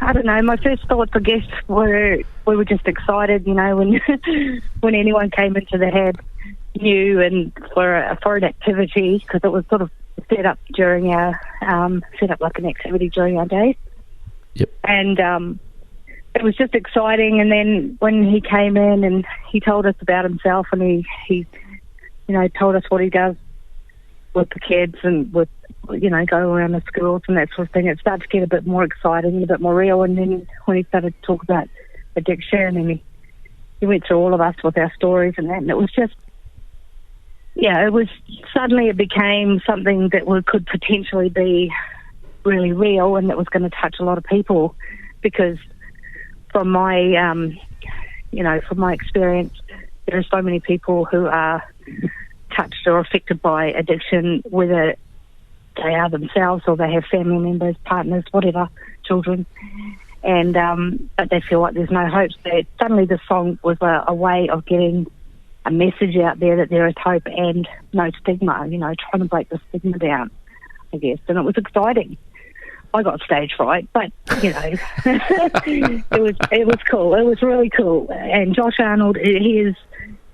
I don't know. My first thoughts, I guess, were we were just excited, you know, when when anyone came into the hab new and for an activity, because it was sort of set up during our set up like an activity during our day. Yep. And it was just exciting. And then when he came in and he told us about himself, and he you know, told us what he does with the kids and with, you know, go around the schools and that sort of thing, it started to get a bit more exciting and a bit more real. And then when he started to talk about addiction, and he went through all of us with our stories and that, and it was just, yeah, it was, suddenly it became something that could potentially be really real and that was going to touch a lot of people, because from my, you know, from my experience, there are so many people who are touched or affected by addiction, whether they are themselves or they have family members, partners, whatever, children, and but they feel like there's no hope. So suddenly the song was a way of getting a message out there that there is hope and no stigma, you know, trying to break the stigma down, I guess. And it was exciting. I got stage fright, but, you know, it was cool. It was really cool. And Josh Arnold, he is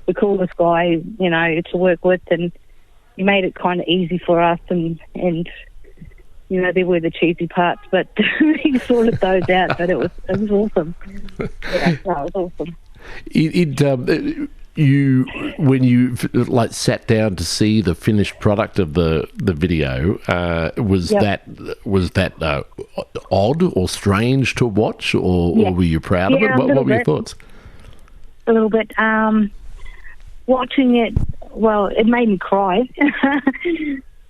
the coolest guy, you know, to work with, and he made it kind of easy for us, and you know, there were the cheesy parts, but he sorted those out. But it was awesome. Yeah, no, it was awesome. You when you like sat down to see the finished product of the video, was Yep. that odd or strange to watch, or were you proud of it? What were your thoughts? A little bit. Watching it, well, it made me cry.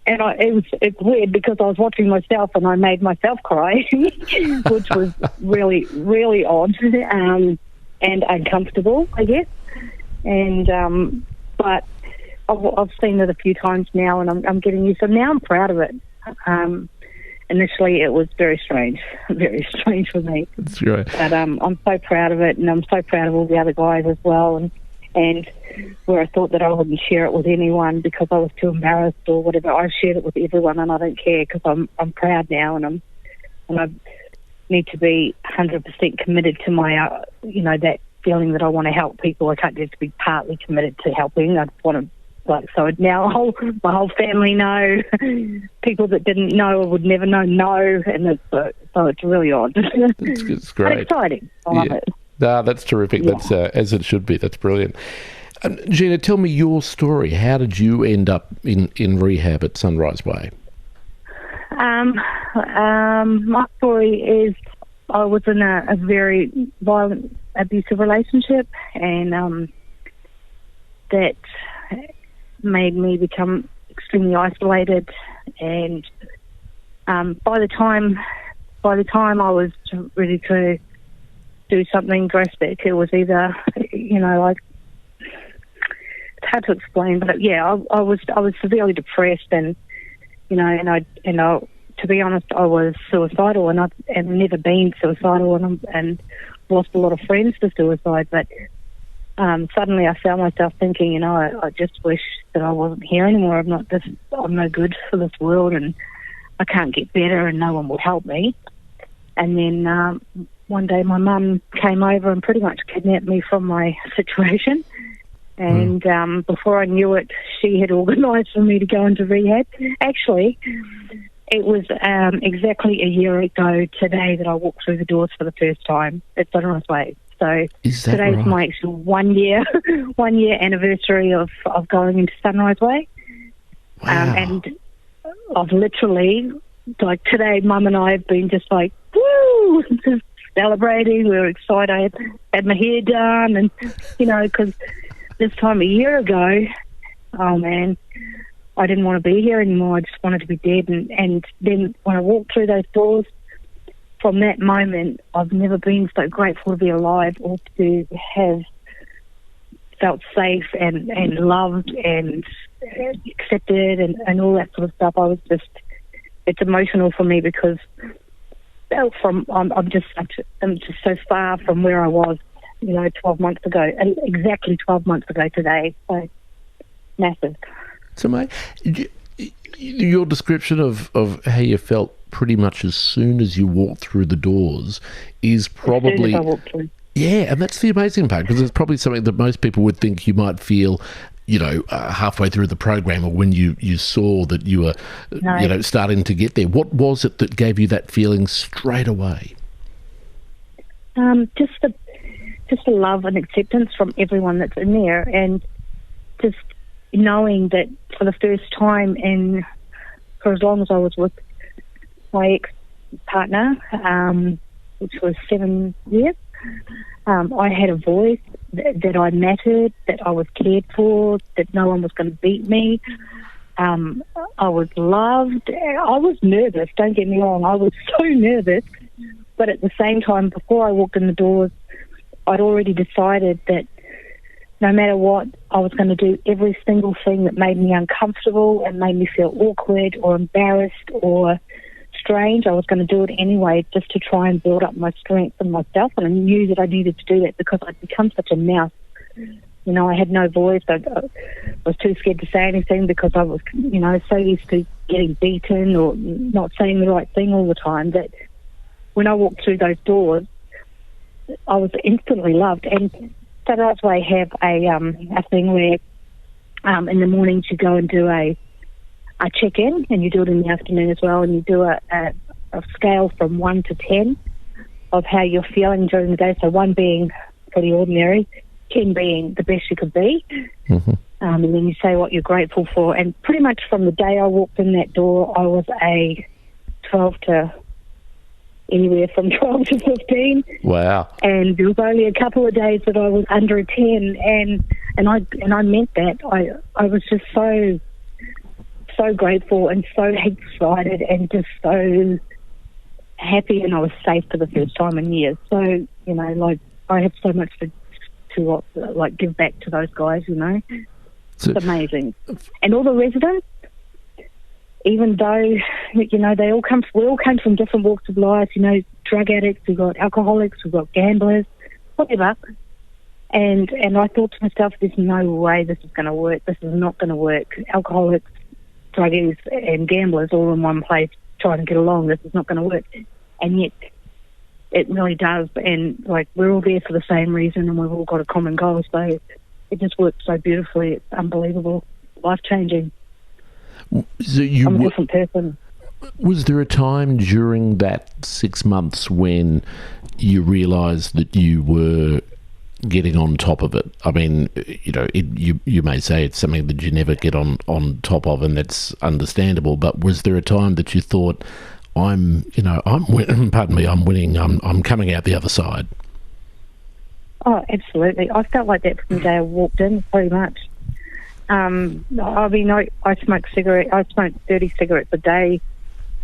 And it's weird because I was watching myself and I made myself cry, which was really, really odd and uncomfortable, I guess. And but I've seen it a few times now, and I'm getting used to it. Now I'm proud of it. Initially, it was very strange for me. That's right. But I'm so proud of it, and I'm so proud of all the other guys as well. And where I thought that I wouldn't share it with anyone because I was too embarrassed or whatever, I've shared it with everyone, and I don't care because I'm proud now, and I need to be 100% committed to my you know, that feeling that I want to help people. I can't just be partly committed to helping. I just want to, like, so now my whole family know, people that didn't know or would never know, and so it's really odd. It's great. But exciting. I love it. No, that's terrific. Yeah. That's as it should be. That's brilliant. Gina, tell me your story. How did you end up in rehab at Sunrise Way? My story is I was in a very violent, abusive relationship, and that made me become extremely isolated. And by the time I was ready to do something drastic, it was either, you know, like, it's hard to explain, but yeah, I was severely depressed, and you know, and I to be honest, I was suicidal, and I've never been suicidal, and lost a lot of friends to suicide. But suddenly, I found myself thinking, you know, I just wish that I wasn't here anymore. I'm no good for this world, and I can't get better, and no one will help me. And then one day, my mum came over and pretty much kidnapped me from my situation. And before I knew it, she had organised for me to go into rehab. Actually, it was exactly a year ago today that I walked through the doors for the first time at Sunrise Way. So today's right? my actual 1 year anniversary of going into Sunrise Way. Wow. And I've literally, like today, Mum and I have been just like, woo, just celebrating. We were excited. I had my hair done, and, you know, because this time a year ago, oh man, I didn't want to be here anymore. I just wanted to be dead. And then when I walked through those doors, from that moment, I've never been so grateful to be alive or to have felt safe and loved and accepted and all that sort of stuff. I was just, it's emotional for me because I'm just so far from where I was, you know, 12 months ago, exactly 12 months ago today. So massive. So, mate, Your description of how you felt pretty much as soon as you walked through the doors is probably... As soon as I walked through. Yeah, and that's the amazing part, because it's probably something that most people would think you might feel, halfway through the program, or when you saw that you were, starting to get there. What was it that gave you that feeling straight away? Just the love and acceptance from everyone that's in there, and just knowing that for the first time, and for as long as I was with my ex-partner, which was 7 years, I had a voice, that I mattered, that I was cared for, that no one was going to beat me. I was loved. I was nervous, don't get me wrong. I was so nervous. But at the same time, before I walked in the doors, I'd already decided that no matter what, I was going to do every single thing that made me uncomfortable and made me feel awkward or embarrassed or strange. I was going to do it anyway, just to try and build up my strength and myself. And I knew that I needed to do that because I'd become such a mouse. I had no voice. I was too scared to say anything because I was, so used to getting beaten or not saying the right thing all the time, that when I walked through those doors, I was instantly loved. And so that's why I have a thing where in the mornings you go and do a check-in, and you do it in the afternoon as well, and you do a scale from 1 to 10 of how you're feeling during the day. So 1 being pretty ordinary, 10 being the best you could be. Mm-hmm. And then you say what you're grateful for. And pretty much from the day I walked in that door, I was a 12 to anywhere from 12 to 15. Wow. And there was only a couple of days that I was under a 10, and I meant that. I was just so grateful and so excited and just so happy, and I was safe for the first time in years. So, I have so much to give back to those guys, So, it's amazing. And all the residents, even though, we all come from different walks of life, drug addicts, we've got alcoholics, we've got gamblers, whatever. And I thought to myself, there's no way this is going to work. This is not going to work. Alcoholics, druggies and gamblers all in one place trying to get along. This is not going to work. And yet it really does. And we're all there for the same reason, and we've all got a common goal. So it just works so beautifully. It's unbelievable. Life-changing. So I'm a different person. Was there a time during that 6 months when you realised that you were getting on top of it? I mean, you may say it's something that you never get on top of, and that's understandable. But was there a time that you thought, I'm winning. I'm coming out the other side? Oh, absolutely. I felt like that from the day I walked in, pretty much. I smoked cigarettes. I smoked 30 cigarettes a day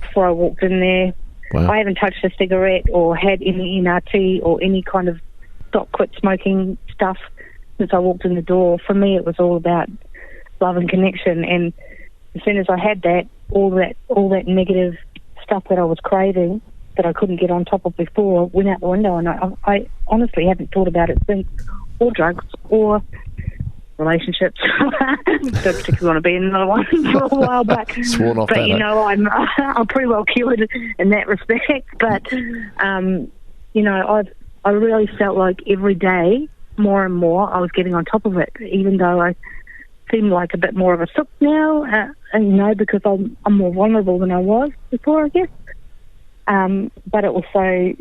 before I walked in there. Wow. I haven't touched a cigarette or had any NRT or any kind of stop quit smoking stuff since I walked in the door. For me, it was all about love and connection. And as soon as I had that, all that negative stuff that I was craving, that I couldn't get on top of before, went out the window. And I honestly haven't thought about it since, or drugs, or relationships. Don't particularly want to be in another one for a while, but I'm pretty well cured in that respect. But I really felt like every day, more and more, I was getting on top of it, even though I seem like a bit more of a sook now, because I'm more vulnerable than I was before, I guess. But it was so,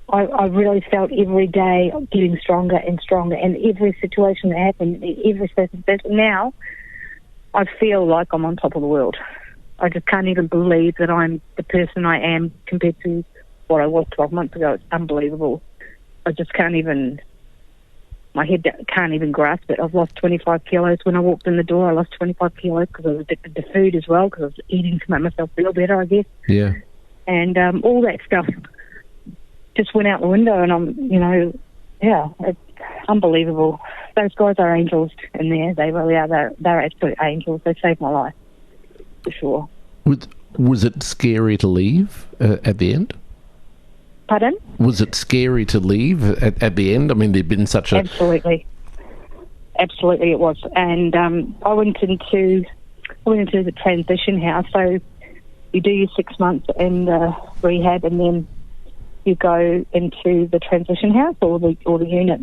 I really felt every day getting stronger and stronger, and every situation that happened, every circumstance. Now, I feel like I'm on top of the world. I just can't even believe that I'm the person I am compared to what I was 12 months ago. It's unbelievable. I just can't even, my head can't even grasp it. I've lost 25 kilos. When I walked in the door, I lost 25 kilos because I was addicted to food as well, because I was eating to make myself feel better, I guess. Yeah. And all that stuff just went out the window, and it's unbelievable. Those guys are angels in there. They really are. They're absolute angels. They saved my life, for sure. Was it scary to leave at the end? Pardon? Was it scary to leave at the end? I mean, there'd been such a... Absolutely it was. And I went into I went into the transition house. So you do your 6 months in the rehab, and then you go into the transition house or the unit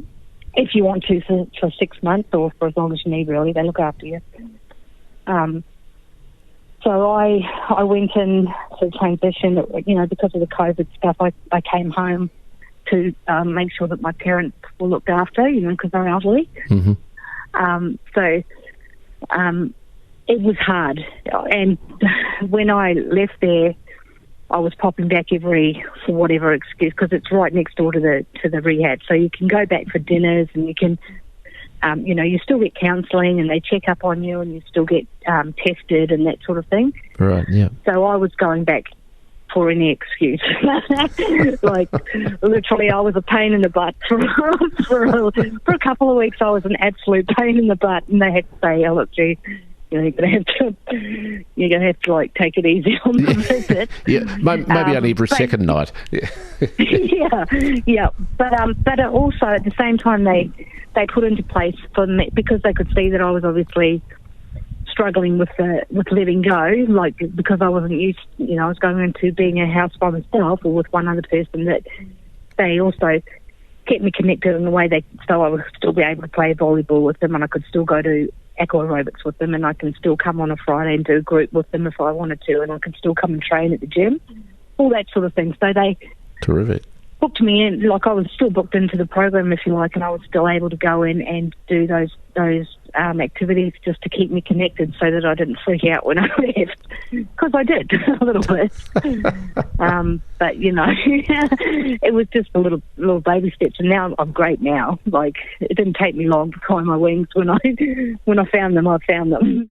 if you want to for 6 months or for as long as you need. Really, they look after you. So I went in to transition, because of the COVID stuff. I came home to make sure that my parents were looked after, because they're elderly. Mm-hmm. So it was hard. And when I left there, I was popping back for whatever excuse, because it's right next door to the rehab. So you can go back for dinners, and you can, you still get counselling, and they check up on you, and you still get tested and that sort of thing. Right, yeah. So I was going back for any excuse. Like, literally, I was a pain in the butt for a couple of weeks. I was an absolute pain in the butt, and they had to say, "Oh, look, gee, you're gonna have to like take it easy on the visit." Yeah, maybe only every second night. yeah. But also at the same time, they put into place for me, because they could see that I was obviously struggling with letting go, like, because I wasn't used, I was going into being a house by myself or with one other person, that they also kept me connected in a way so I would still be able to play volleyball with them, and I could still go to aqua aerobics with them, and I can still come on a Friday and do a group with them if I wanted to, and I can still come and train at the gym, all that sort of thing. So they Terrific. booked me in, like I was still booked into the program, if you like, and I was still able to go in and do those activities just to keep me connected, so that I didn't freak out when I left, because I did a little bit. But it was just a little baby steps, and now I'm great now. Like, it didn't take me long to climb my wings. When I found them, I found them.